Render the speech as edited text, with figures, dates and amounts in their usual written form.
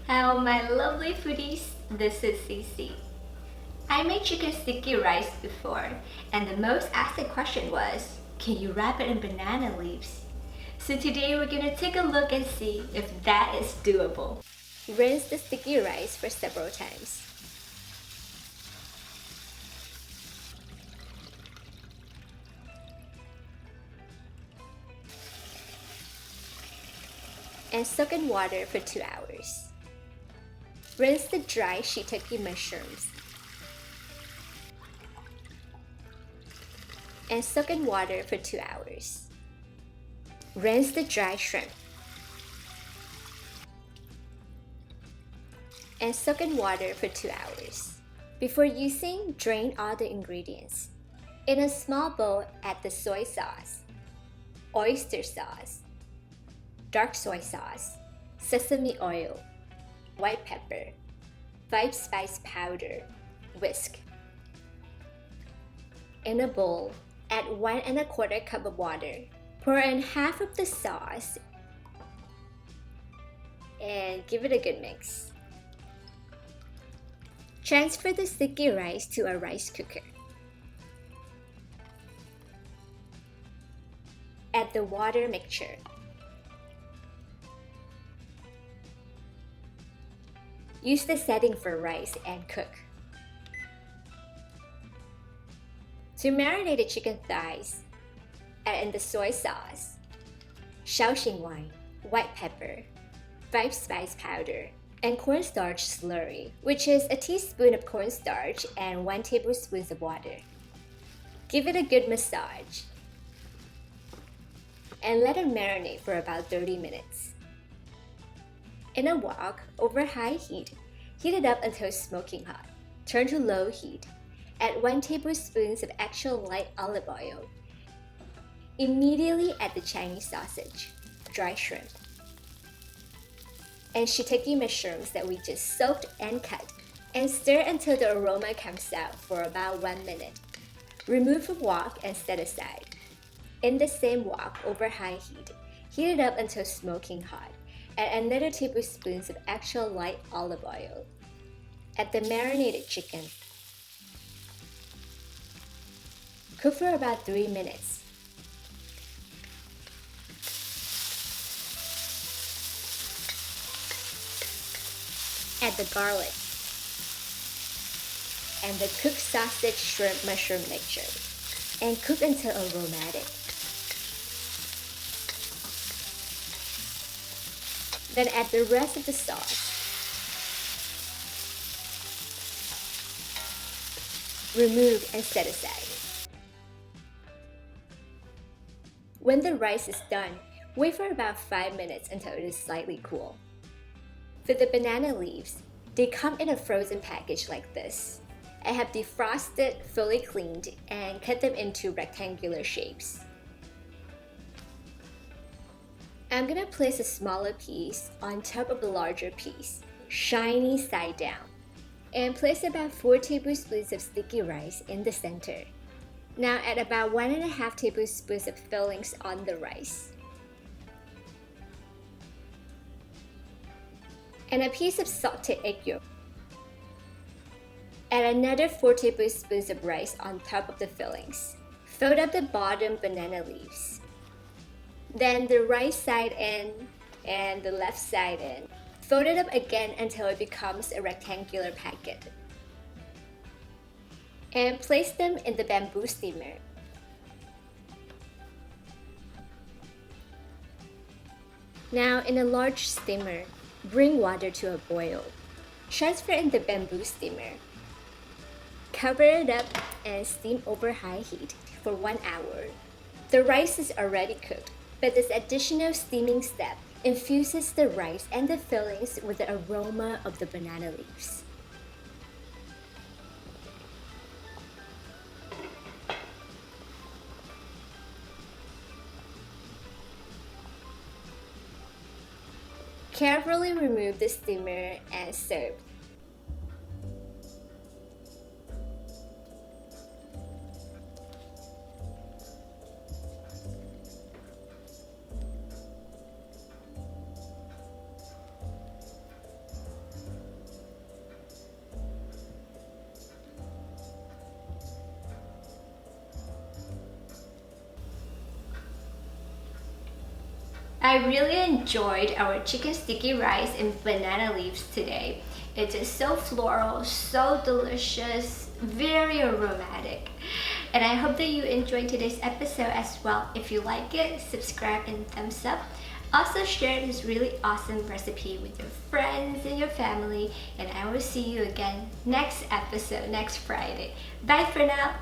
Hello my lovely foodies, this is CiCi. I made chicken sticky rice before, and the most asked question was, can you wrap it in banana leaves? So today we're gonna take a look and see if that is doable. Rinse the sticky rice for several times. And soak in water for 2 hours. Rinse the dry shiitake mushrooms and soak in water for 2 hours. Rinse the dry shrimp and soak in water for 2 hours. Before using, drain all the ingredients. In a small bowl, add the soy sauce, oyster sauce, dark soy sauce, sesame oil, white pepper, 5 spice powder, whisk. In a bowl, add 1 1/4 cup of water. Pour in half of the sauce and give it a good mix. Transfer the sticky rice to a rice cooker. Add the water mixture. Use the setting for rice and cook. To marinate the chicken thighs, add in the soy sauce, Shaoxing wine, white pepper, 5 spice powder, and cornstarch slurry, which is a teaspoon of cornstarch and 1 tablespoon of water. Give it a good massage and let it marinate for about 30 minutes. In a wok over high heat, heat it up until smoking hot. Turn to low heat. Add 1 tablespoon of extra light olive oil. Immediately add the Chinese sausage, dry shrimp, and shiitake mushrooms that we just soaked and cut, and stir until the aroma comes out for about 1 minute. Remove from wok and set aside. In the same wok over high heat, heat it up until smoking hot. Add another tablespoon of extra light olive oil. Add the marinated chicken. Cook for about 3 minutes. Add the garlic and the cooked sausage shrimp mushroom mixture and cook until aromatic. Then add the rest of the sauce. Remove and set aside. When the rice is done, wait for about 5 minutes until it is slightly cool. For the banana leaves, they come in a frozen package like this. I have defrosted, fully cleaned, and cut them into rectangular shapes. I'm gonna place a smaller piece on top of the larger piece, shiny side down, and place about 4 tablespoons of sticky rice in the center. Now add about 1 1/2 tablespoons of fillings on the rice. And a piece of sauteed egg yolk. Add another 4 tablespoons of rice on top of the fillings. Fold up the bottom banana leaves. Then the right side in and the left side in. Fold it up again until it becomes a rectangular packet. And place them in the bamboo steamer. Now in a large steamer, bring water to a boil. Transfer in the bamboo steamer. Cover it up and steam over high heat for 1 hour. The rice is already cooked, but this additional steaming step infuses the rice and the fillings with the aroma of the banana leaves. Carefully remove the steamer and serve. I really enjoyed our chicken sticky rice and banana leaves today. It is so floral, so delicious, very aromatic. And I hope that you enjoyed today's episode as well. If you like it, subscribe and thumbs up. Also share this really awesome recipe with your friends and your family. And I will see you again next episode, next Friday. Bye for now.